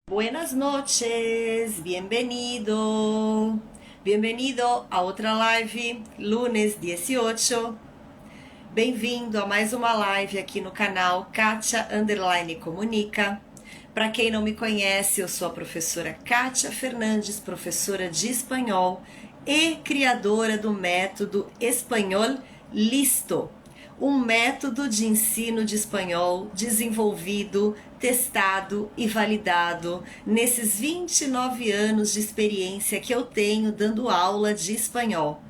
Buenas noches, bienvenido. Bienvenido a outra live, lunes 18. Bem-vindo a mais uma live aqui no canal Kátia Comunica. Para quem não me conhece, eu sou a professora Kátia Fernandes, professora de espanhol e criadora do método Espanhol Listo. Um método de ensino de espanhol desenvolvido, testado e validado nesses 29 anos de experiência que eu tenho dando aula de espanhol.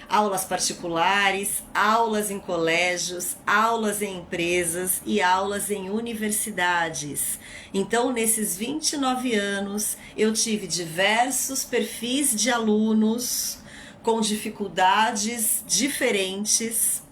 Aulas particulares, aulas em colégios, aulas em empresas e aulas em universidades. Então, nesses 29 anos, eu tive diversos perfis de alunos com dificuldades diferentes,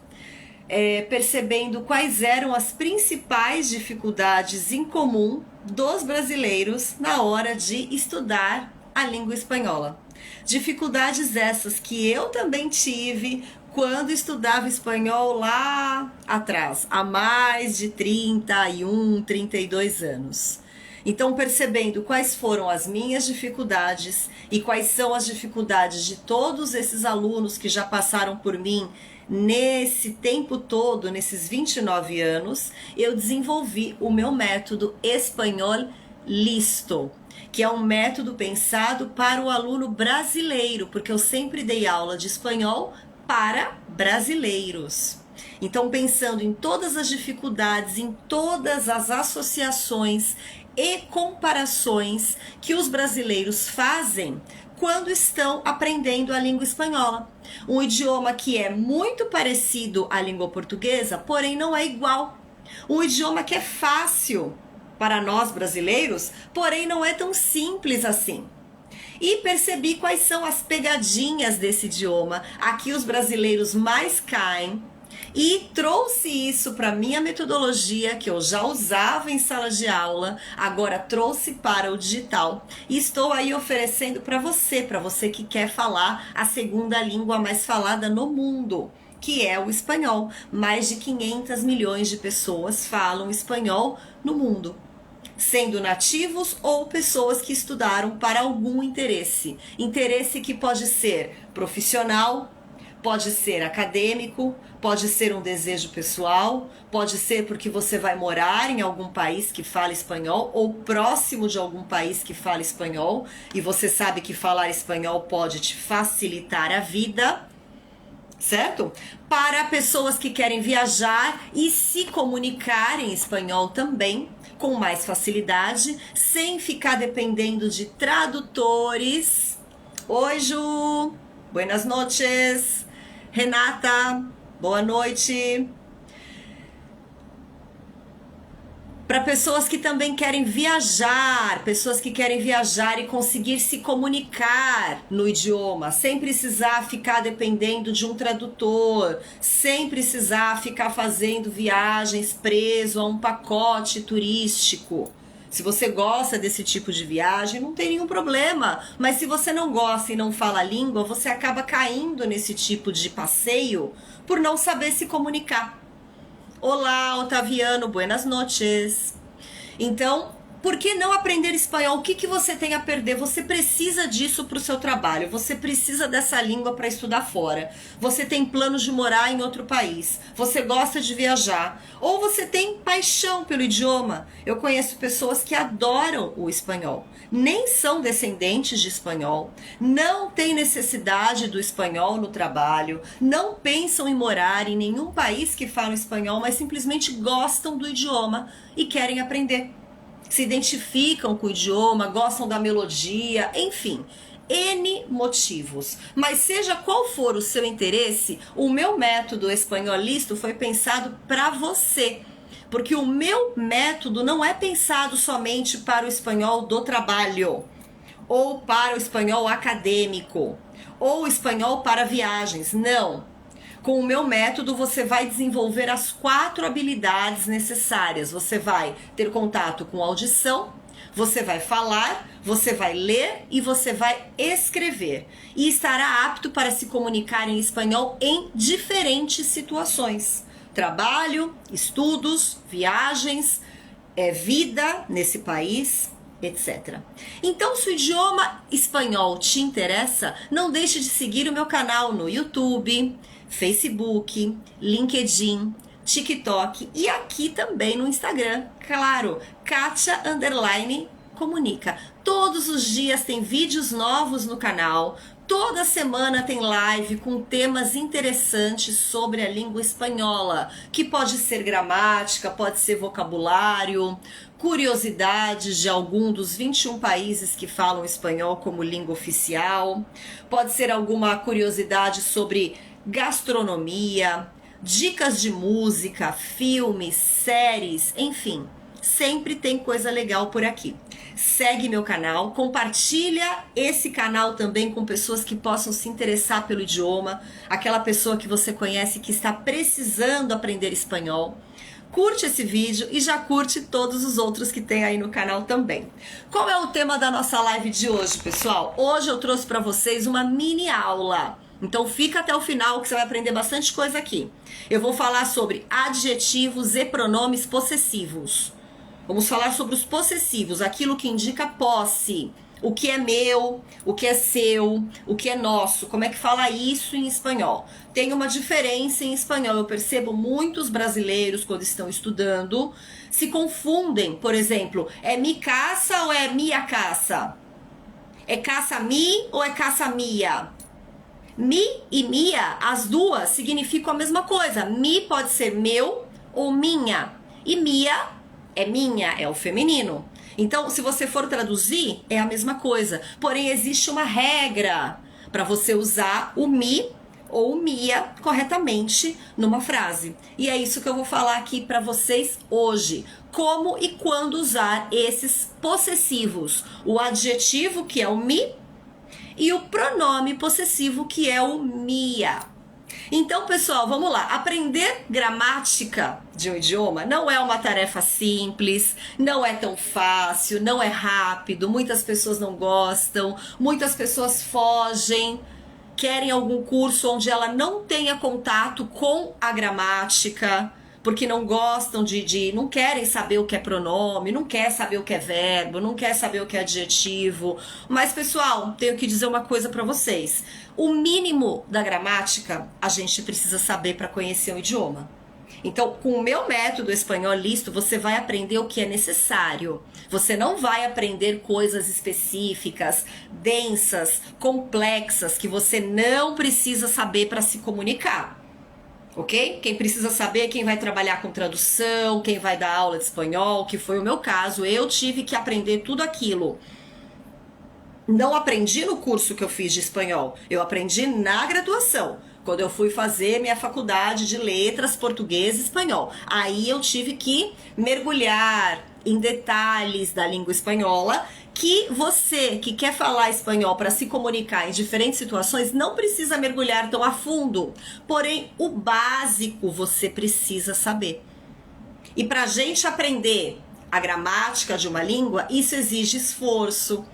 percebendo quais eram as principais dificuldades em comum dos brasileiros na hora de estudar a língua espanhola. Dificuldades essas que eu também tive quando estudava espanhol lá atrás, há mais de 31, 32 anos. Então, percebendo quais foram as minhas dificuldades e quais são as dificuldades de todos esses alunos que já passaram por mim nesse tempo todo, nesses 29 anos, eu desenvolvi o meu método Espanhol Listo, que é um método pensado para o aluno brasileiro, porque eu sempre dei aula de espanhol para brasileiros. Então, pensando em todas as dificuldades, em todas as associações e comparações que os brasileiros fazem quando estão aprendendo a língua espanhola. Um idioma que é muito parecido à língua portuguesa, porém não é igual. Um idioma que é fácil para nós brasileiros, porém não é tão simples assim. E percebi quais são as pegadinhas desse idioma, aqui os brasileiros mais caem, e trouxe isso para minha metodologia, que eu já usava em sala de aula, agora trouxe para o digital. E estou aí oferecendo para você que quer falar a segunda língua mais falada no mundo, que é o espanhol. Mais de 500 milhões de pessoas falam espanhol no mundo, sendo nativos ou pessoas que estudaram para algum interesse. Interesse que pode ser profissional, pode ser acadêmico, pode ser um desejo pessoal, pode ser porque você vai morar em algum país que fala espanhol ou próximo de algum país que fala espanhol e você sabe que falar espanhol pode te facilitar a vida, certo? Para pessoas que querem viajar e se comunicar em espanhol também com mais facilidade, sem ficar dependendo de tradutores. Oi, Ju! Buenas noches! Renata, boa noite. Para pessoas que também querem viajar, pessoas que querem viajar e conseguir se comunicar no idioma, sem precisar ficar dependendo de um tradutor, sem precisar ficar fazendo viagens preso a um pacote turístico. Se você gosta desse tipo de viagem, não tem nenhum problema. Mas se você não gosta e não fala a língua, você acaba caindo nesse tipo de passeio por não saber se comunicar. Olá, Otaviano, buenas noches. Então, por que não aprender espanhol? O que você tem a perder? Você precisa disso para o seu trabalho, você precisa dessa língua para estudar fora, você tem planos de morar em outro país, você gosta de viajar, ou você tem paixão pelo idioma. Eu conheço pessoas que adoram o espanhol, nem são descendentes de espanhol, não têm necessidade do espanhol no trabalho, não pensam em morar em nenhum país que fala espanhol, mas simplesmente gostam do idioma e querem aprender. Se identificam com o idioma, gostam da melodia, enfim, N motivos. Mas seja qual for o seu interesse, o meu método Espanhol Listo foi pensado para você. Porque o meu método não é pensado somente para o espanhol do trabalho, ou para o espanhol acadêmico, ou o espanhol para viagens, não. Com o meu método, você vai desenvolver as 4 habilidades necessárias. Você vai ter contato com audição, você vai falar, você vai ler e você vai escrever. E estará apto para se comunicar em espanhol em diferentes situações. Trabalho, estudos, viagens, vida nesse país, etc. Então, se o idioma espanhol te interessa, não deixe de seguir o meu canal no YouTube, Facebook, LinkedIn, TikTok e aqui também no Instagram, claro, Katia_Comunica. Todos os dias tem vídeos novos no canal, toda semana tem live com temas interessantes sobre a língua espanhola, que pode ser gramática, pode ser vocabulário, curiosidades de algum dos 21 países que falam espanhol como língua oficial, pode ser alguma curiosidade sobre gastronomia, dicas de música, filmes, séries, enfim, sempre tem coisa legal por aqui. Segue meu canal, compartilha esse canal também com pessoas que possam se interessar pelo idioma, aquela pessoa que você conhece que está precisando aprender espanhol. Curte esse vídeo e já curte todos os outros que tem aí no canal também. Qual é o tema da nossa live de hoje, pessoal? Hoje eu trouxe para vocês uma mini aula. Então fica até o final que você vai aprender bastante coisa aqui. Eu vou falar sobre adjetivos e pronomes possessivos. Vamos falar sobre os possessivos, aquilo que indica posse. O que é meu, o que é seu, o que é nosso. Como é que fala isso em espanhol? Tem uma diferença em espanhol. Eu percebo muitos brasileiros, quando estão estudando, se confundem. Por exemplo, é mi casa ou é minha casa? É casa mi ou é casa mia? Mi e mia, as duas significam a mesma coisa. Mi pode ser meu ou minha. E mia é minha, é o feminino. Então, se você for traduzir, é a mesma coisa. Porém, existe uma regra para você usar o mi ou o mia corretamente numa frase. E é isso que eu vou falar aqui para vocês hoje. Como e quando usar esses possessivos. O adjetivo, que é o mi, e o pronome possessivo, que é o mia. Então, pessoal, vamos lá. Aprender gramática de um idioma não é uma tarefa simples, não é tão fácil, não é rápido. Muitas pessoas não gostam, muitas pessoas fogem, querem algum curso onde ela não tenha contato com a gramática, porque não gostam não querem saber o que é pronome, não quer saber o que é verbo, não quer saber o que é adjetivo. Mas, pessoal, tenho que dizer uma coisa para vocês. O mínimo da gramática a gente precisa saber para conhecer o idioma. Então, com o meu método espanhol listo, você vai aprender o que é necessário. Você não vai aprender coisas específicas, densas, complexas, que você não precisa saber para se comunicar. Ok? Quem precisa saber é quem vai trabalhar com tradução, quem vai dar aula de espanhol, que foi o meu caso. Eu tive que aprender tudo aquilo. Não aprendi no curso que eu fiz de espanhol, eu aprendi na graduação, quando eu fui fazer minha faculdade de letras, português e espanhol. Aí eu tive que mergulhar em detalhes da língua espanhola, que você que quer falar espanhol para se comunicar em diferentes situações não precisa mergulhar tão a fundo. Porém, o básico você precisa saber. E para a gente aprender a gramática de uma língua, isso exige esforço,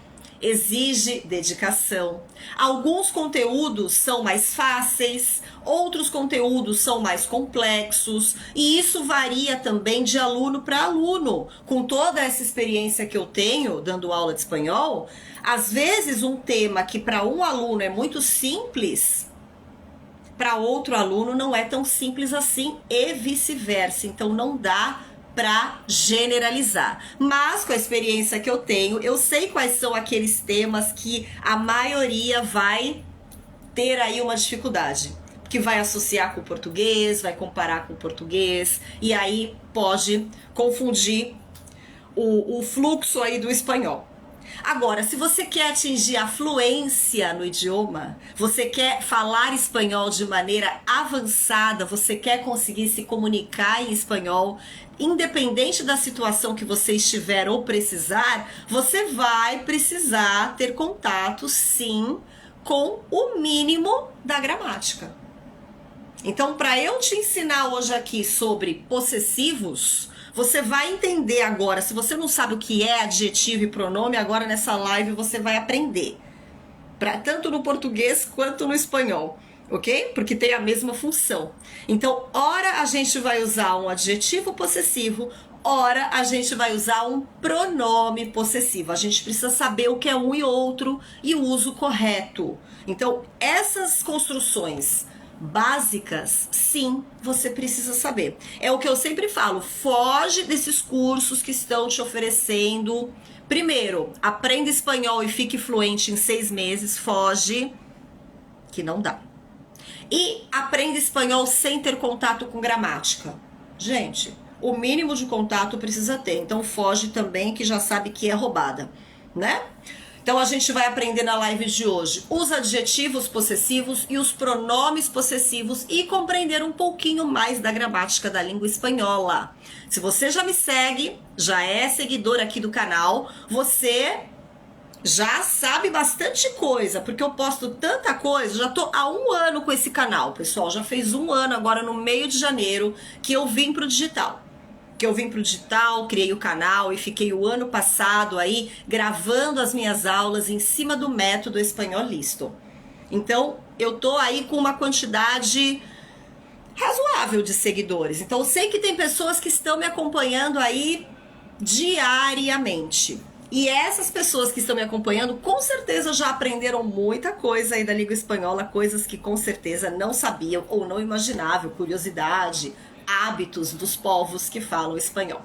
exige dedicação. Alguns conteúdos são mais fáceis, outros conteúdos são mais complexos, e isso varia também de aluno para aluno. Com toda essa experiência que eu tenho dando aula de espanhol, às vezes um tema que para um aluno é muito simples, para outro aluno não é tão simples assim e vice-versa. Então não dá para generalizar, mas com a experiência que eu tenho, eu sei quais são aqueles temas que a maioria vai ter aí uma dificuldade, que vai associar com o português, vai comparar com o português, e aí pode confundir o fluxo aí do espanhol. Agora, se você quer atingir a fluência no idioma, você quer falar espanhol de maneira avançada, você quer conseguir se comunicar em espanhol, independente da situação que você estiver ou precisar, você vai precisar ter contato, sim, com o mínimo da gramática. Então, para eu te ensinar hoje aqui sobre possessivos, você vai entender agora. Se você não sabe o que é adjetivo e pronome, agora nessa live você vai aprender. Tanto no português quanto no espanhol, ok? Porque tem a mesma função. Então, ora a gente vai usar um adjetivo possessivo, ora a gente vai usar um pronome possessivo. A gente precisa saber o que é um e outro e o uso correto. Então, essas construções básicas, sim, você precisa saber. É o que eu sempre falo, foge desses cursos que estão te oferecendo. Primeiro, aprenda espanhol e fique fluente em 6 meses, foge, que não dá. E aprenda espanhol sem ter contato com gramática. Gente, o mínimo de contato precisa ter, então foge também, que já sabe que é roubada, né? Então a gente vai aprender na live de hoje os adjetivos possessivos e os pronomes possessivos e compreender um pouquinho mais da gramática da língua espanhola. Se você já me segue, já é seguidor aqui do canal, você já sabe bastante coisa, porque eu posto tanta coisa, já tô há 1 ano com esse canal, pessoal, já fez 1 ano agora no meio de janeiro que eu vim pro digital. Criei o canal e fiquei o ano passado aí gravando as minhas aulas em cima do método Espanhol Listo. Então, eu tô aí com uma quantidade razoável de seguidores. Então, eu sei que tem pessoas que estão me acompanhando aí diariamente. E essas pessoas que estão me acompanhando, com certeza já aprenderam muita coisa aí da língua espanhola, coisas que com certeza não sabiam ou não imaginavam, curiosidade, hábitos dos povos que falam espanhol.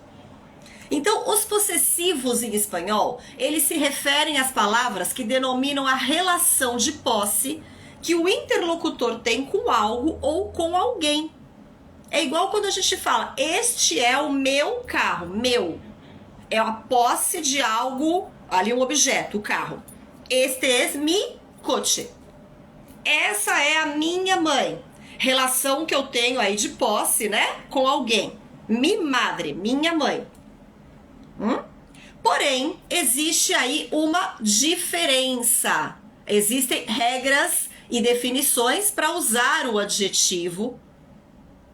Então, os possessivos em espanhol, eles se referem às palavras que denominam a relação de posse que o interlocutor tem com algo ou com alguém. É igual quando a gente fala, este é o meu carro, meu. É a posse de algo, ali um objeto, o carro. Este es mi coche. Essa é a minha mãe. Relação que eu tenho aí de posse, né? Com alguém. Mi madre, minha mãe. Porém, existe aí uma diferença. Existem regras e definições para usar o adjetivo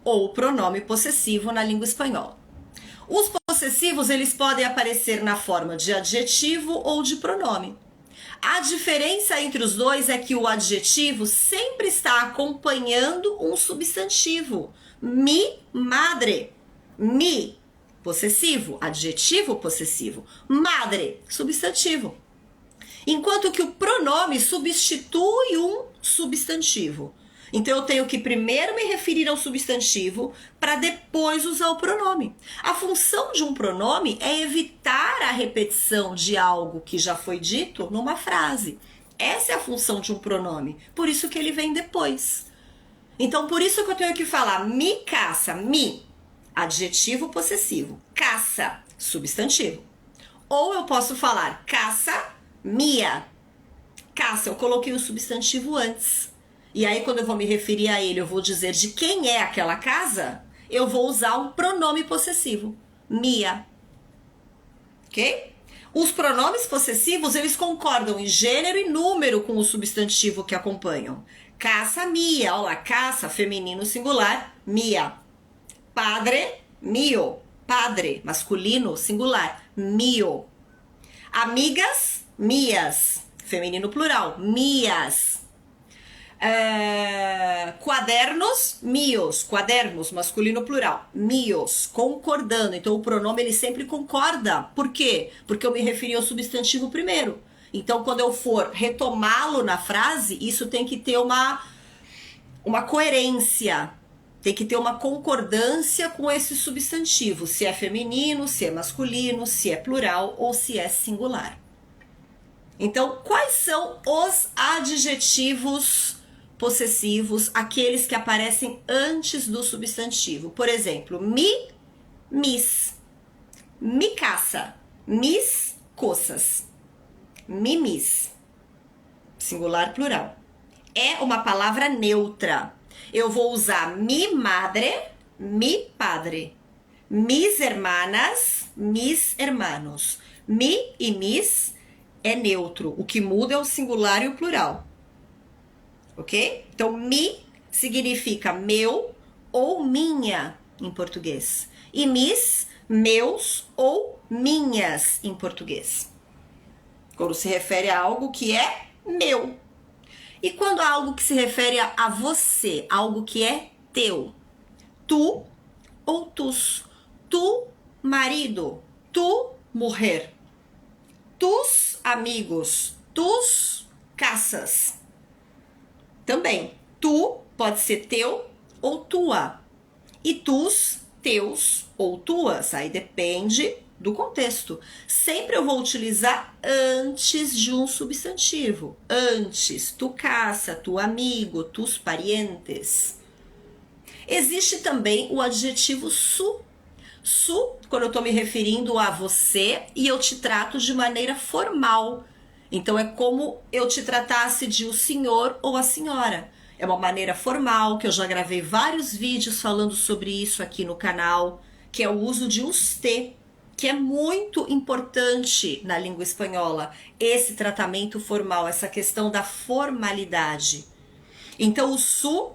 ou pronome possessivo na língua espanhola. Os possessivos, eles podem aparecer na forma de adjetivo ou de pronome. A diferença entre os dois é que o adjetivo sempre está acompanhando um substantivo. Mi madre. Mi, possessivo, adjetivo possessivo. Madre, substantivo. Enquanto que o pronome substitui um substantivo. Então eu tenho que primeiro me referir ao substantivo para depois usar o pronome. A função de um pronome é evitar a repetição de algo que já foi dito numa frase. Essa é a função de um pronome. Por isso que ele vem depois. Então por isso que eu tenho que falar mi caça, mi, adjetivo possessivo. Caça, substantivo. Ou eu posso falar caça, mia. Caça, eu coloquei o substantivo antes. E aí, quando eu vou me referir a ele, eu vou dizer de quem é aquela casa, eu vou usar um pronome possessivo. Mia. Ok? Os pronomes possessivos, eles concordam em gênero e número com o substantivo que acompanham. Casa, mia. Olha lá, casa, feminino singular, mia. Padre, mio. Padre, masculino singular, mio. Amigas, mias. Feminino plural, mias. Quadernos, mios. Quadernos, masculino plural, mios. Concordando. Então o pronome ele sempre concorda. Por quê? Porque eu me referi ao substantivo primeiro. Então quando eu for retomá-lo na frase, isso tem que ter uma coerência. Tem que ter uma concordância com esse substantivo. Se é feminino, se é masculino, se é plural ou se é singular. Então, quais são os adjetivos possessivos, aqueles que aparecem antes do substantivo? Por exemplo, mi, mis, mi caça, mis coças, mimis, singular plural. É uma palavra neutra. Eu vou usar mi madre, mi padre, mis hermanas, mis hermanos. Mi e mis é neutro. O que muda é o singular e o plural. Ok? Então, mi significa meu ou minha em português. E mis, meus ou minhas em português. Quando se refere a algo que é meu. E quando há algo que se refere a você, algo que é teu. Tu ou tus. Tu marido, tu mujer, tus amigos, tus casas. Também, tu pode ser teu ou tua. E tus, teus ou tuas. Aí depende do contexto. Sempre eu vou utilizar antes de um substantivo. Antes, tu casa, tu amigo, tus parientes. Existe também o adjetivo su. Su, quando eu estou me referindo a você e eu te trato de maneira formal. Então é como eu te tratasse de o senhor ou a senhora. É uma maneira formal, que eu já gravei vários vídeos falando sobre isso aqui no canal, que é o uso de usted, que é muito importante na língua espanhola, esse tratamento formal, essa questão da formalidade. Então o su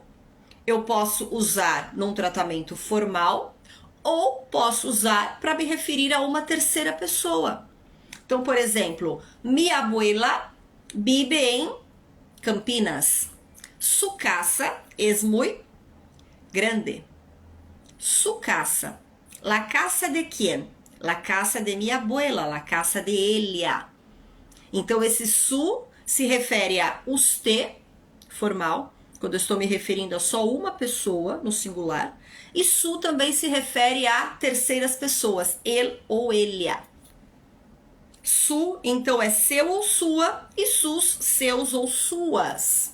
eu posso usar num tratamento formal ou posso usar para me referir a uma terceira pessoa. Então, por exemplo, mi abuela vive em Campinas. Su casa es muy grande. Su casa. La casa de quién? La casa de mi abuela, la casa de ella. Então, esse su se refere a usted, formal, quando eu estou me referindo a só uma pessoa, no singular. E su também se refere a terceiras pessoas, ele ou ella. Su, então, é seu ou sua, e sus, seus ou suas.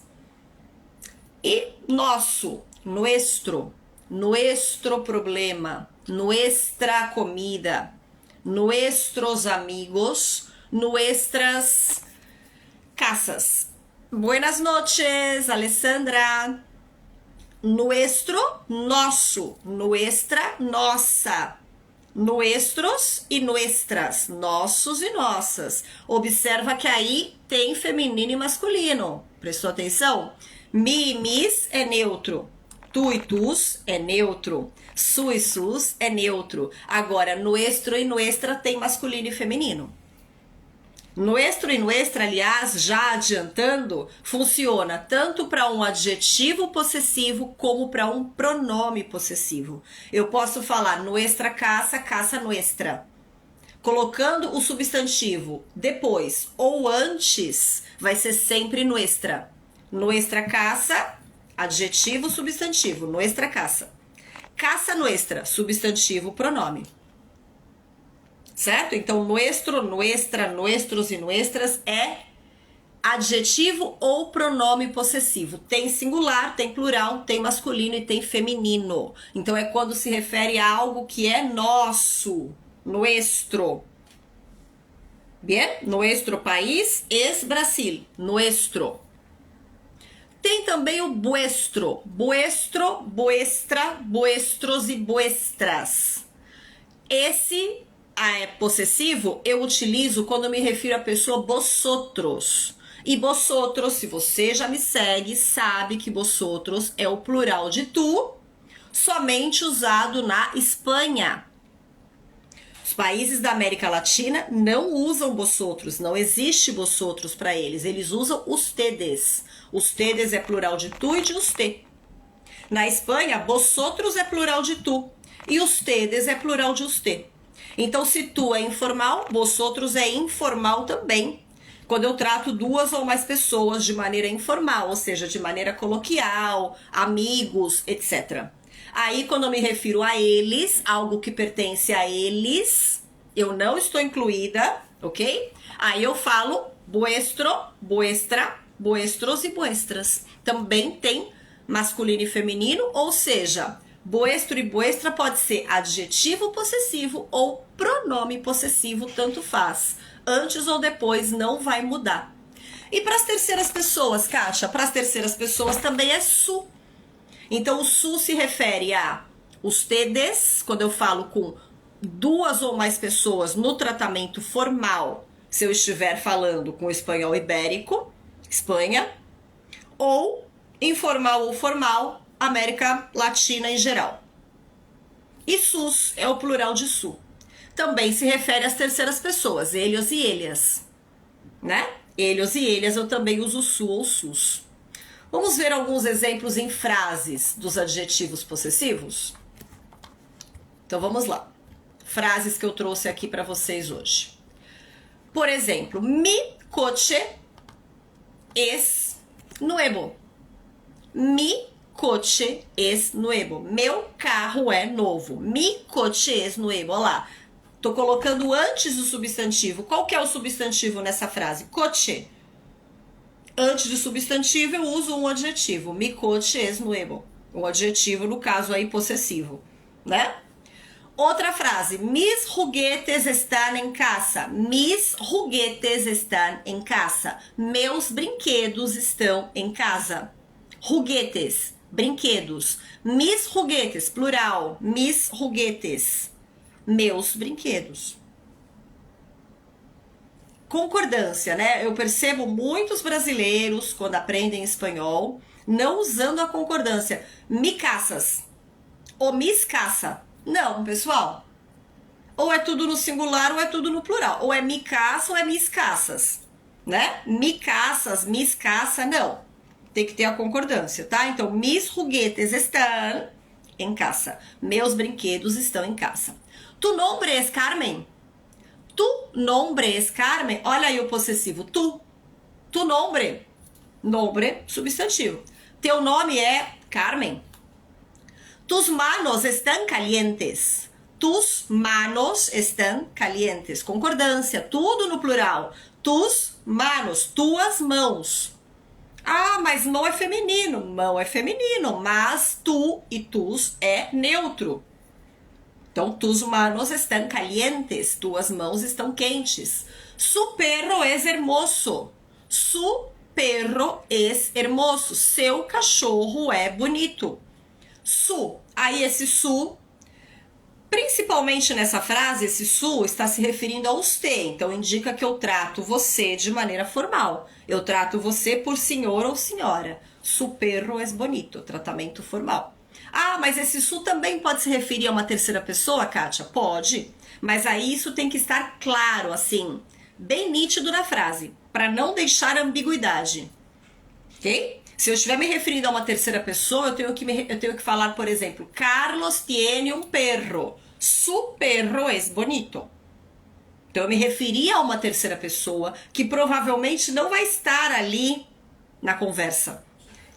E nosso, nuestro, nuestro problema, nuestra comida, nuestros amigos, nuestras casas. Buenas noches, Alessandra. Nuestro, nosso, nuestra, nossa. Nuestros e nuestras, nossos e nossas. Observa que aí tem feminino e masculino. Prestou atenção? Mi e mis é neutro. Tu e tus é neutro. Su e sus é neutro. Agora, nuestro e nuestra tem masculino e feminino. Nuestro e nuestra, aliás, já adiantando, funciona tanto para um adjetivo possessivo como para um pronome possessivo. Eu posso falar nuestra casa, casa nuestra. Colocando o substantivo depois ou antes, vai ser sempre nuestra. Nuestra casa, adjetivo, substantivo, nuestra casa. Casa nuestra, substantivo, pronome. Certo? Então, nuestro, nuestra, nuestros e nuestras é adjetivo ou pronome possessivo. Tem singular, tem plural, tem masculino e tem feminino. Então, é quando se refere a algo que é nosso, nuestro. Bien? Nuestro país es Brasil. Nuestro. Tem também o vuestro. Vuestro, vuestra, vuestros e vuestras. Esse é possessivo, eu utilizo quando me refiro à pessoa vosotros. E vosotros, se você já me segue, sabe que vosotros é o plural de tu, somente usado na Espanha. Os países da América Latina não usam vosotros, não existe vosotros para eles. Eles usam ustedes. Ustedes é plural de tu e de usted. Na Espanha, vosotros é plural de tu e ustedes é plural de usted. Então, se tu é informal, vosotros é informal também. Quando eu trato duas ou mais pessoas de maneira informal, ou seja, de maneira coloquial, amigos, etc. Aí, quando eu me refiro a eles, algo que pertence a eles, eu não estou incluída, ok? Aí eu falo vuestro, vuestra, vuestros e vuestras. Também tem masculino e feminino, ou seja, vuestro e vuestra pode ser adjetivo possessivo ou pronome possessivo, tanto faz. Antes ou depois não vai mudar. E para as terceiras pessoas, Kátia? Para as terceiras pessoas também é su. Então o su se refere a ustedes, quando eu falo com duas ou mais pessoas no tratamento formal, se eu estiver falando com o espanhol ibérico, Espanha, ou informal ou formal, América Latina em geral. E sus é o plural de su. Também se refere às terceiras pessoas, ellos e ellas, né? Ellos e ellas eu também uso su ou sus. Vamos ver alguns exemplos em frases dos adjetivos possessivos? Então vamos lá. frases que eu trouxe aqui para vocês hoje. Por exemplo, mi coche es nuevo. Mi coche es nuevo. Meu carro é novo. Mi coche es nuevo. Olha lá. Tô colocando antes do substantivo. Qual que é o substantivo nessa frase? Coche. Antes do substantivo eu uso um adjetivo. Mi coche es nuevo. Um adjetivo, no caso aí, possessivo, né? Outra frase. Mis juguetes están en casa. Mis juguetes están en casa. Meus brinquedos estão em casa. Juguetes, brinquedos. Mis juguetes, plural. Mis juguetes. Meus brinquedos. Concordância, né? Eu percebo muitos brasileiros, quando aprendem espanhol, não usando a concordância. Mi casas. Ou mis casa. Não, pessoal. Ou é tudo no singular ou é tudo no plural. Ou é mi casa ou é mis casas, né? Mi casas, mis casa, não. Tem que ter a concordância, tá? Então, mis juguetes estão em casa. Meus brinquedos estão em casa. Tu nombre es Carmen. Tu nombre es Carmen. Olha aí o possessivo. Tu. Tu nombre. Nombre, substantivo. Teu nome é Carmen. Tus manos están calientes. Tus manos están calientes. Concordância, tudo no plural. Tus manos, tuas mãos. Ah, mas mão é feminino. Mão é feminino, mas tu e tus é neutro. Então, tus manos están calientes. Tuas mãos estão quentes. Su perro es hermoso. Su perro es hermoso. Seu cachorro é bonito. Su. Aí esse su, principalmente nessa frase, esse su está se referindo a você. Então indica que eu trato você de maneira formal. Eu trato você por senhor ou senhora. Su perro es bonito. Tratamento formal. Ah, mas esse su também pode se referir a uma terceira pessoa, Kátia? Pode. Mas aí isso tem que estar claro, assim, bem nítido na frase, para não deixar ambiguidade. Ok? Se eu estiver me referindo a uma terceira pessoa, eu tenho que falar, por exemplo, Carlos tiene un perro. Su perro es bonito. Então eu me referi a uma terceira pessoa que provavelmente não vai estar ali na conversa.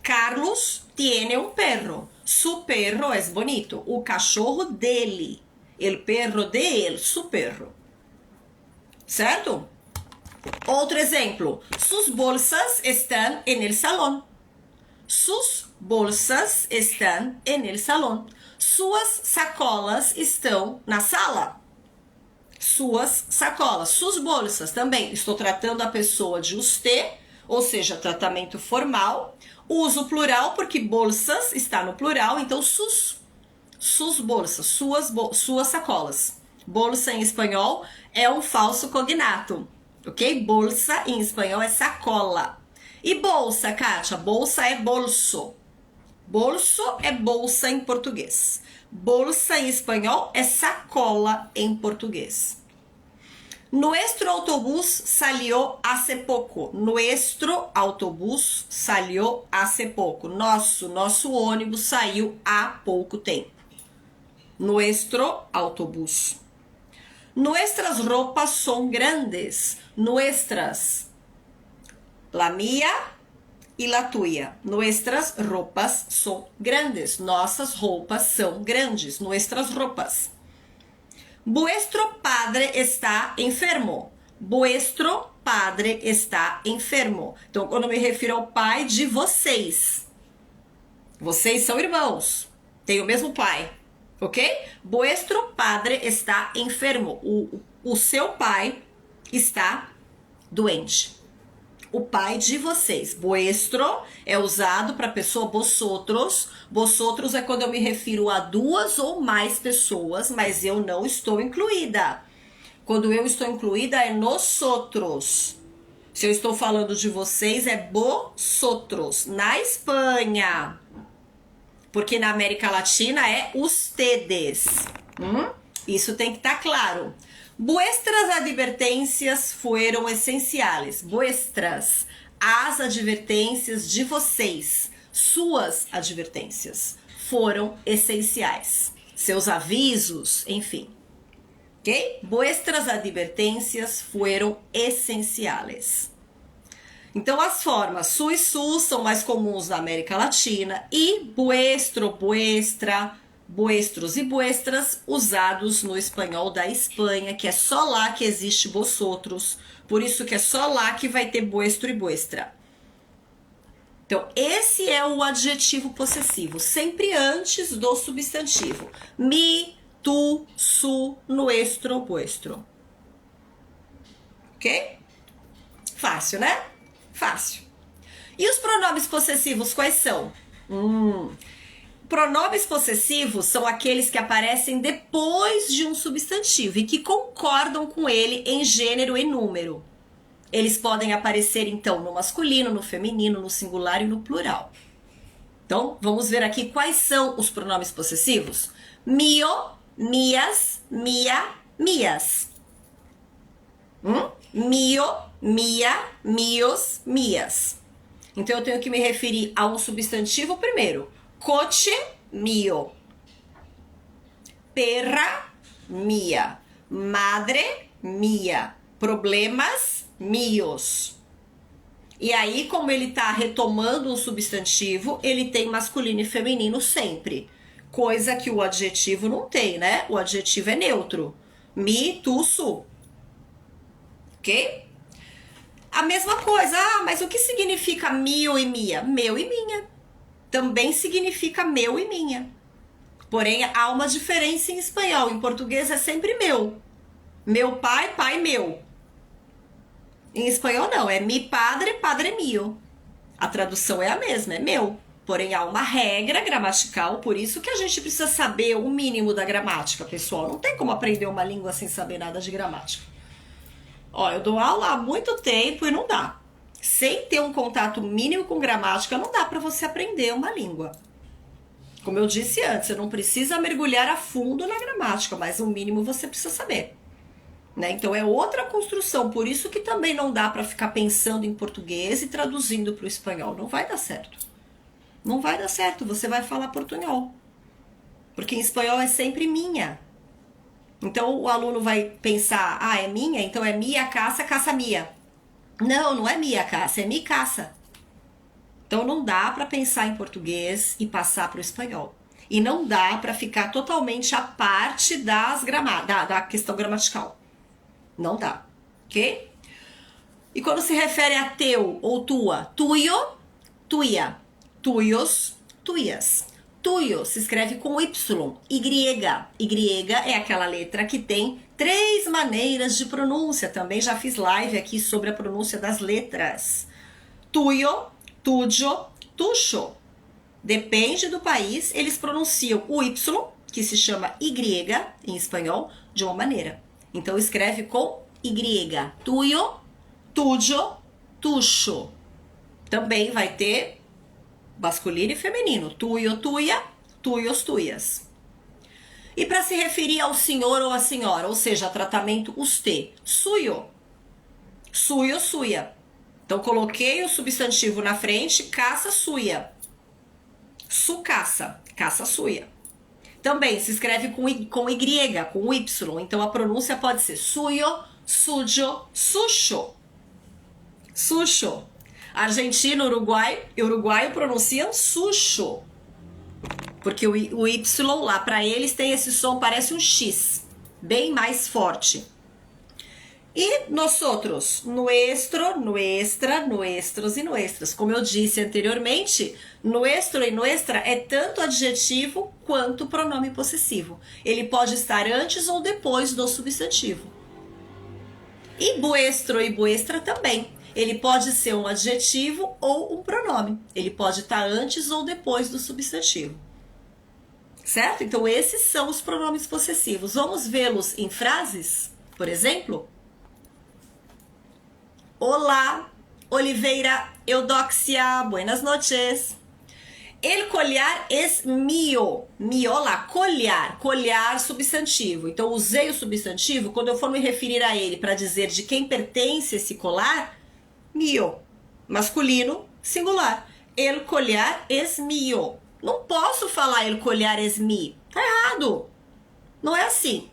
Carlos tiene un perro. Su perro es bonito. O cachorro dele. El perro de él. Su perro. Certo? Outro exemplo. Sus bolsas están en el salón. Sus bolsas están en el salón. Suas sacolas estão na sala. Suas sacolas. Sus bolsas também. Estou tratando a pessoa de usted, ou seja, tratamento formal. Uso plural porque bolsas está no plural, então sus bolsas, suas sacolas. Bolsa em espanhol é um falso cognato, ok? Bolsa em espanhol é sacola. E bolsa, Kátia? Bolsa é bolso. Bolso é bolsa em português. Bolsa em espanhol é sacola em português. Nuestro autobús salió hace poco. Nuestro autobús salió hace poco. Nosso ônibus saiu há pouco tempo. Nuestro autobús. Nuestras roupas son grandes. Nuestras. La mía y la tuya. Nuestras roupas son grandes. Nossas roupas são grandes. Nuestras roupas. Vuestro padre está enfermo. Vuestro padre está enfermo. Então, quando eu me refiro ao pai de vocês. Vocês são irmãos. Têm o mesmo pai. Ok? Vuestro padre está enfermo. O seu pai está doente. O pai de vocês. Vuestro é usado para a pessoa vosotros. Vosotros é quando eu me refiro a duas ou mais pessoas, mas eu não estou incluída. Quando eu estou incluída é nosotros. Se eu estou falando de vocês é vosotros. Na Espanha. Porque na América Latina é ustedes. Isso tem que estar claro. Vuestras advertências foram essenciais. Vuestras, as advertências de vocês, suas advertências foram essenciais. Seus avisos, enfim. ok? Vuestras advertencias fueron esenciales. Então, as formas su e sus são mais comuns na América Latina e vuestro, vuestra, vuestros e vuestras usados no espanhol da Espanha, que é só lá que existe vosotros, por isso que é só lá que vai ter vuestro e vuestra. Então, esse é o adjetivo possessivo, sempre antes do substantivo. Mi, tu, su, nuestro, vuestro. Ok? Fácil, né? Fácil. E os pronomes possessivos quais são? Pronomes possessivos são aqueles que aparecem depois de um substantivo e que concordam com ele em gênero e número. Eles podem aparecer, então, no masculino, no feminino, no singular e no plural. Então, vamos ver aqui quais são os pronomes possessivos. Mio, mias, mia, mias. Mio, mia, mios, mias. Então, eu tenho que me referir a um substantivo primeiro. Coche, mio. Perra, mia. Madre, mia. Problemas, mios. E aí, como ele está retomando um substantivo, ele tem masculino e feminino sempre. Coisa que o adjetivo não tem, né? O adjetivo é neutro. Mi, tu, su. Ok? A mesma coisa. Ah, mas o que significa mio e mia? Meu e minha. Também significa meu e minha. Porém, há uma diferença em espanhol. Em português é sempre meu. Meu pai, pai meu. Em espanhol não, é mi padre, padre mio. A tradução é a mesma, é meu. Porém, há uma regra gramatical, por isso que a gente precisa saber o mínimo da gramática, pessoal. Não tem como aprender uma língua sem saber nada de gramática. Ó, eu dou aula há muito tempo e não dá. Sem ter um contato mínimo com gramática, não dá para você aprender uma língua. Como eu disse antes, você não precisa mergulhar a fundo na gramática, mas o mínimo você precisa saber. Né? Então é outra construção, por isso que também não dá para ficar pensando em português e traduzindo para o espanhol. Não vai dar certo. Não vai dar certo, você vai falar portunhol. Porque em espanhol é sempre minha. Então o aluno vai pensar, ah, é minha? Então é minha caça, caça minha. Não, não é minha caça, é mi caça. Então não dá para pensar em português e passar para o espanhol. E não dá para ficar totalmente à parte da questão gramatical. Não dá, ok? E quando se refere a teu ou tua, tuyo, tuia, tuyos, tuias. Tuyo se escreve com Y, Y. Y é aquela letra que tem 3 maneiras de pronúncia. Também já fiz live aqui sobre a pronúncia das letras. Tuyo, tuyo, tuyo. Depende do país, eles pronunciam o Y, que se chama Y em espanhol, de uma maneira. Então escreve com Y. Tuyo, tuyo, tuyo. Também vai ter masculino e feminino. Tuyo, tuia, tuyos, tuias. E para se referir ao senhor ou à senhora, ou seja, tratamento usted, suyo. Suyo, suia. Então coloquei o substantivo na frente, caça, suia. Su caça, caça, suia. Também se escreve com Y, com Y. Então a pronúncia pode ser suyo, sujo, sucho. Sucho. Argentino, uruguaio pronunciam sucho. Porque o Y lá para eles tem esse som, parece um X. Bem mais forte. E nosotros, nuestro, nuestra, nuestros e nuestras. Como eu disse anteriormente, nuestro e nuestra é tanto adjetivo quanto pronome possessivo. Ele pode estar antes ou depois do substantivo. E vuestro e vuestra também. Ele pode ser um adjetivo ou um pronome. Ele pode estar antes ou depois do substantivo. Certo? Então esses são os pronomes possessivos. Vamos vê-los em frases, por exemplo? Olá, Oliveira, Eudóxia, buenas noches. El collar es mío. Mío lá, collar. Collar, substantivo. Então, usei o substantivo quando eu for me referir a ele para dizer de quem pertence esse colar. Mío. Masculino, singular. El collar es mío. Não posso falar el collar es mi. Tá errado. Não é assim.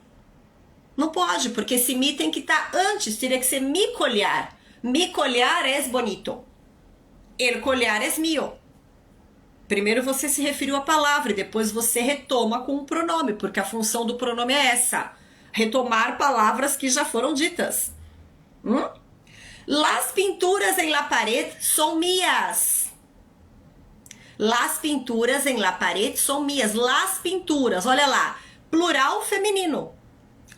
Não pode, porque esse mi tem que estar antes, teria que ser mi collar. Mi collar es bonito. El collar es mío. Primeiro você se referiu à palavra e depois você retoma com o pronome, porque a função do pronome é essa. Retomar palavras que já foram ditas. Las pinturas en la pared son mías. Las pinturas en la pared son mías. Las pinturas, olha lá, plural feminino.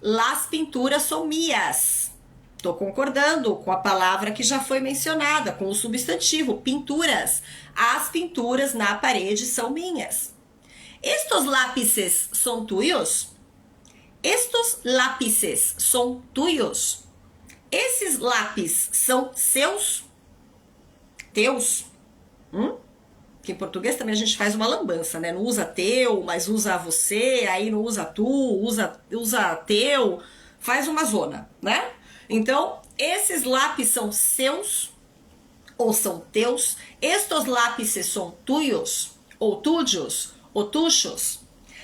Las pinturas son mías. Estou concordando com a palavra que já foi mencionada, com o substantivo, pinturas. As pinturas na parede são minhas. Estos lápices son tuyos? Estos lápices son tuyos? Esses lápis são seus? Teus? Que em português também a gente faz uma lambança, né? Não usa teu, mas usa você, aí não usa tu, usa teu, faz uma zona, né? Então, esses lápis são seus ou são teus? Estos lápices são tuyos ou tuyos ou tuchos?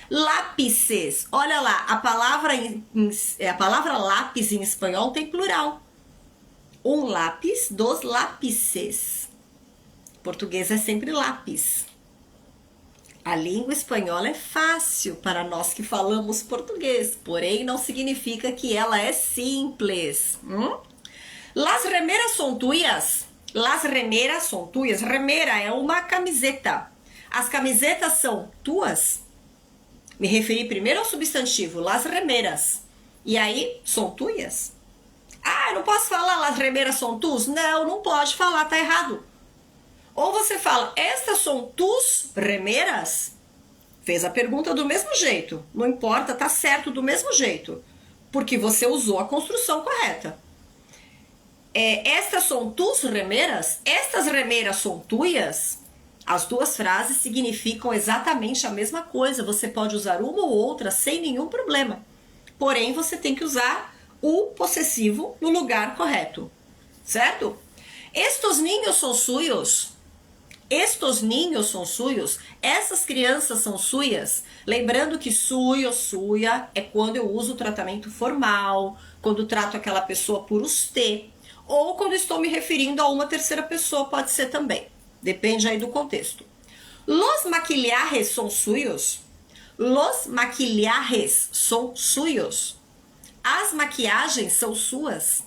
Lápices, olha lá, a palavra lápis em espanhol tem plural. Um lápis, dos lápices. Português é sempre lápis. A língua espanhola é fácil para nós que falamos português, porém não significa que ela é simples. Las remeras son tuyas? Las remeras son tuyas. Remera é uma camiseta. As camisetas são tuas? Me referi primeiro ao substantivo, las remeras. E aí, são tuyas? Ah, eu não posso falar las remeras são tus? Não, não pode falar, tá errado. Ou você fala, estas são tus remeras? Fez a pergunta do mesmo jeito. Não importa, tá certo do mesmo jeito. Porque você usou a construção correta. Estas são tus remeras? Estas remeras são tuyas? As duas frases significam exatamente a mesma coisa. Você pode usar uma ou outra sem nenhum problema. Porém, você tem que usar o possessivo no lugar correto. Certo? Estos niños são suyos? Estos niños são suyos? Essas crianças são suyas? Lembrando que suyo, suya é quando eu uso o tratamento formal, quando trato aquela pessoa por usted, ou quando estou me referindo a uma terceira pessoa, pode ser também. Depende aí do contexto. Los maquillajes são suyos? Los maquillajes são suyos? As maquiagens são suas?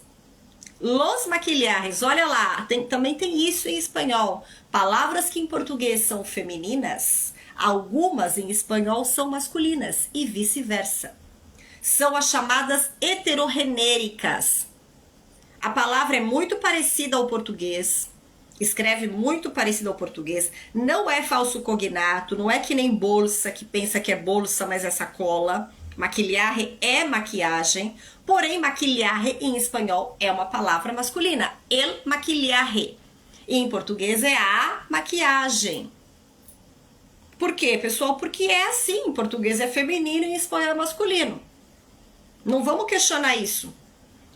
Los maquillajes, olha lá, também tem isso em espanhol. Palavras que em português são femininas, algumas em espanhol são masculinas e vice-versa. São as chamadas heterogenéricas. A palavra é muito parecida ao português, escreve muito parecido ao português, não é falso cognato, não é que nem bolsa, que pensa que é bolsa, mas é sacola. Maquillaje é maquiagem, porém maquillaje em espanhol é uma palavra masculina, el maquillaje. E em português é a maquiagem. Por quê, pessoal? Porque é assim, em português é feminino e em espanhol é masculino. Não vamos questionar isso,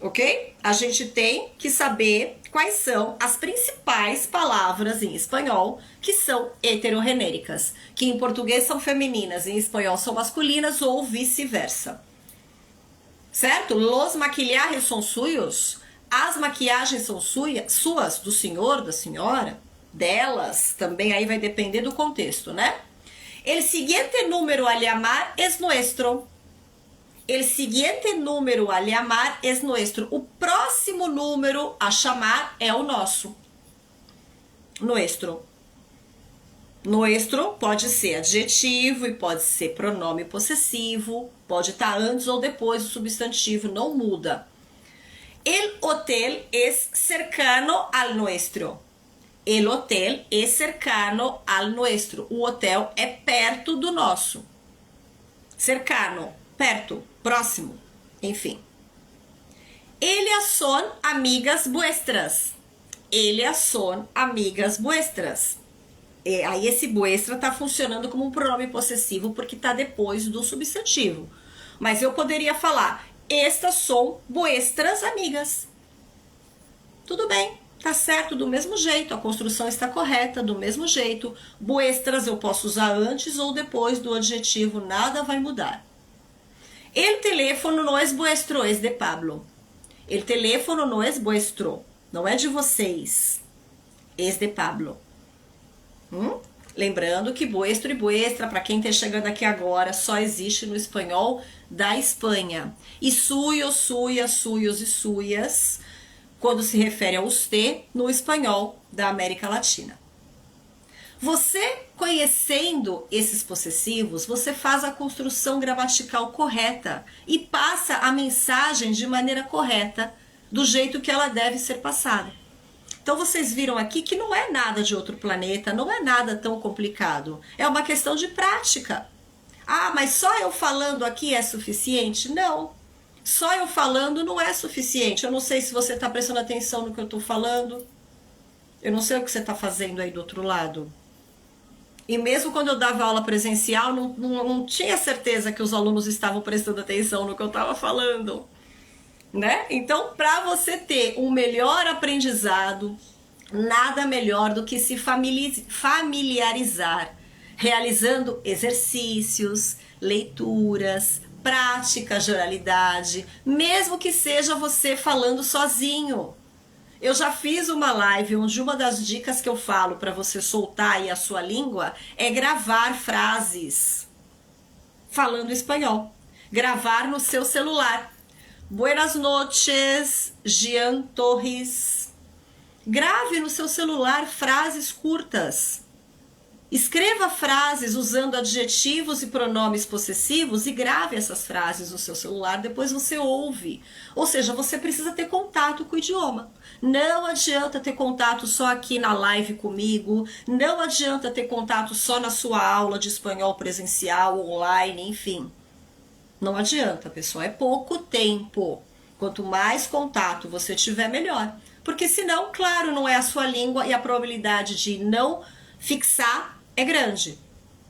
ok? A gente tem que saber quais são as principais palavras em espanhol que são heterogenéricas, que em português são femininas e em espanhol são masculinas ou vice-versa. Certo? Los maquillajes são suyos? As maquiagens são suas, do senhor, da senhora, delas, também aí vai depender do contexto, né? El siguiente número a llamar es nuestro. El siguiente número a llamar es nuestro. O próximo número a chamar é o nosso. Nuestro. Nuestro pode ser adjetivo e pode ser pronome possessivo, pode estar antes ou depois do substantivo, não muda. El hotel es cercano al nuestro. El hotel es cercano al nuestro. O hotel é perto do nosso. Cercano, perto, próximo, enfim. Ellas son amigas vuestras. Ellas son amigas vuestras. Aí esse vuestra está funcionando como um pronome possessivo porque está depois do substantivo. Mas eu poderia falar, estas são vuestras amigas. Tudo bem, tá certo do mesmo jeito, a construção está correta do mesmo jeito. Vuestras eu posso usar antes ou depois do adjetivo, nada vai mudar. El teléfono no es vuestro, es de Pablo. El teléfono no es vuestro, não é de vocês, es de Pablo. Lembrando que vuestro e vuestra, para quem está chegando aqui agora, só existe no espanhol da Espanha. E suyos, suyas, suyos e suyas, quando se refere a usted, no espanhol da América Latina. Você, conhecendo esses possessivos, você faz a construção gramatical correta e passa a mensagem de maneira correta, do jeito que ela deve ser passada. Então vocês viram aqui que não é nada de outro planeta, não é nada tão complicado. É uma questão de prática. Ah, mas só eu falando aqui é suficiente? Não. Só eu falando não é suficiente. Eu não sei se você está prestando atenção no que eu estou falando. Eu não sei o que você está fazendo aí do outro lado. E mesmo quando eu dava aula presencial, não tinha certeza que os alunos estavam prestando atenção no que eu estava falando. Né? Então, para você ter um melhor aprendizado, nada melhor do que se familiarizar, realizando exercícios, leituras, práticas de oralidade, mesmo que seja você falando sozinho. Eu já fiz uma live onde uma das dicas que eu falo para você soltar aí a sua língua é gravar frases falando espanhol. Gravar no seu celular. Buenas noches, Jean Torres. Grave no seu celular frases curtas. Escreva frases usando adjetivos e pronomes possessivos e grave essas frases no seu celular, depois você ouve. Ou seja, você precisa ter contato com o idioma. Não adianta ter contato só aqui na live comigo, não adianta ter contato só na sua aula de espanhol presencial, online, enfim. Não adianta, pessoal, é pouco tempo. Quanto mais contato você tiver, melhor. Porque senão, claro, não é a sua língua e a probabilidade de não fixar é grande.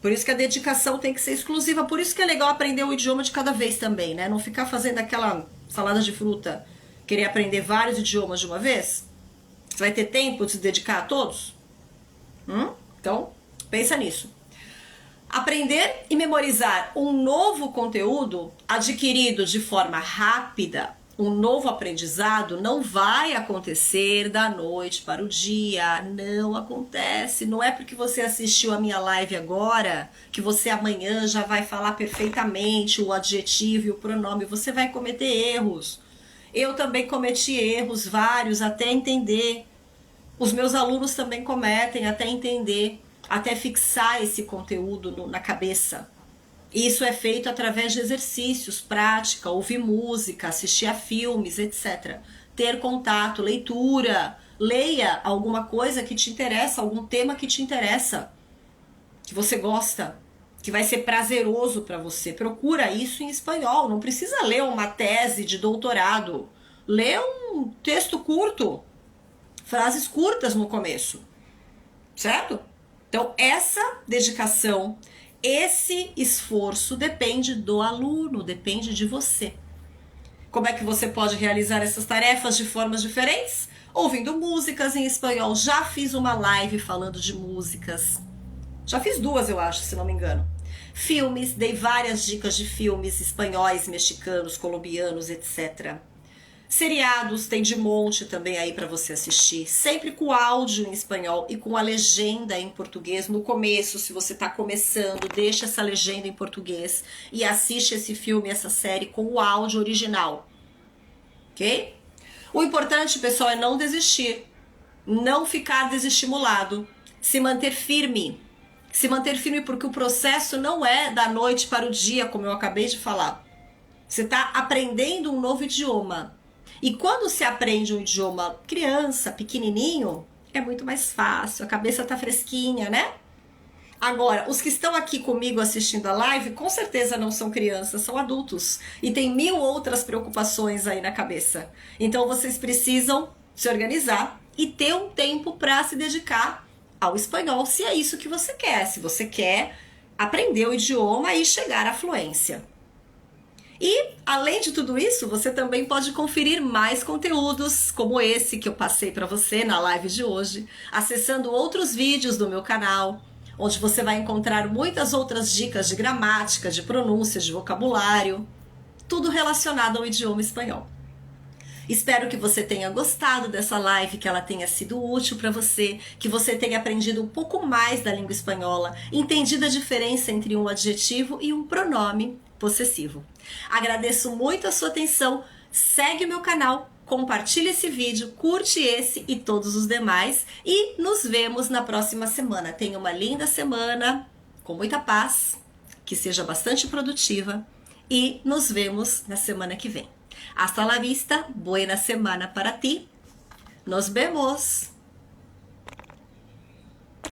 Por isso que a dedicação tem que ser exclusiva. Por isso que é legal aprender o idioma de cada vez também, né? Não ficar fazendo aquela salada de fruta, querer aprender vários idiomas de uma vez. Você vai ter tempo de se dedicar a todos? Então, pensa nisso. Aprender e memorizar um novo conteúdo adquirido de forma rápida, um novo aprendizado, não vai acontecer da noite para o dia. Não acontece. Não é porque você assistiu a minha live agora que você amanhã já vai falar perfeitamente o adjetivo e o pronome. Você vai cometer erros. Eu também cometi erros vários até entender. Os meus alunos também cometem até entender, até fixar esse conteúdo na cabeça. Isso é feito através de exercícios, prática, ouvir música, assistir a filmes, etc. Ter contato, leitura. Leia alguma coisa que te interessa, algum tema que te interessa, que você gosta, que vai ser prazeroso para você. Procura isso em espanhol, não precisa ler uma tese de doutorado. Lê um texto curto, frases curtas no começo, certo? Então, essa dedicação, esse esforço depende do aluno, depende de você. Como é que você pode realizar essas tarefas de formas diferentes? Ouvindo músicas em espanhol. Já fiz uma live falando de músicas. Já fiz duas, eu acho, se não me engano. Filmes, dei várias dicas de filmes espanhóis, mexicanos, colombianos, etc. Seriados, tem de monte também aí para você assistir, sempre com áudio em espanhol e com a legenda em português. No começo, se você está começando, deixa essa legenda em português e assiste esse filme, essa série com o áudio original, ok? O importante, pessoal, é não desistir, não ficar desestimulado, se manter firme. Se manter firme porque o processo não é da noite para o dia, como eu acabei de falar. Você está aprendendo um novo idioma. E quando se aprende um idioma criança, pequenininho, é muito mais fácil, a cabeça tá fresquinha, né? Agora, os que estão aqui comigo assistindo a live, com certeza não são crianças, são adultos. E tem 1000 outras preocupações aí na cabeça. Então, vocês precisam se organizar e ter um tempo para se dedicar ao espanhol, se é isso que você quer. Se você quer aprender o idioma e chegar à fluência. E, além de tudo isso, você também pode conferir mais conteúdos como esse que eu passei para você na live de hoje, acessando outros vídeos do meu canal, onde você vai encontrar muitas outras dicas de gramática, de pronúncia, de vocabulário, tudo relacionado ao idioma espanhol. Espero que você tenha gostado dessa live, que ela tenha sido útil para você, que você tenha aprendido um pouco mais da língua espanhola, entendido a diferença entre um adjetivo e um pronome possessivo. Agradeço muito a sua atenção, segue o meu canal, compartilhe esse vídeo, curte esse e todos os demais e nos vemos na próxima semana. Tenha uma linda semana, com muita paz, que seja bastante produtiva e nos vemos na semana que vem. Hasta la vista, buena semana para ti. Nos vemos!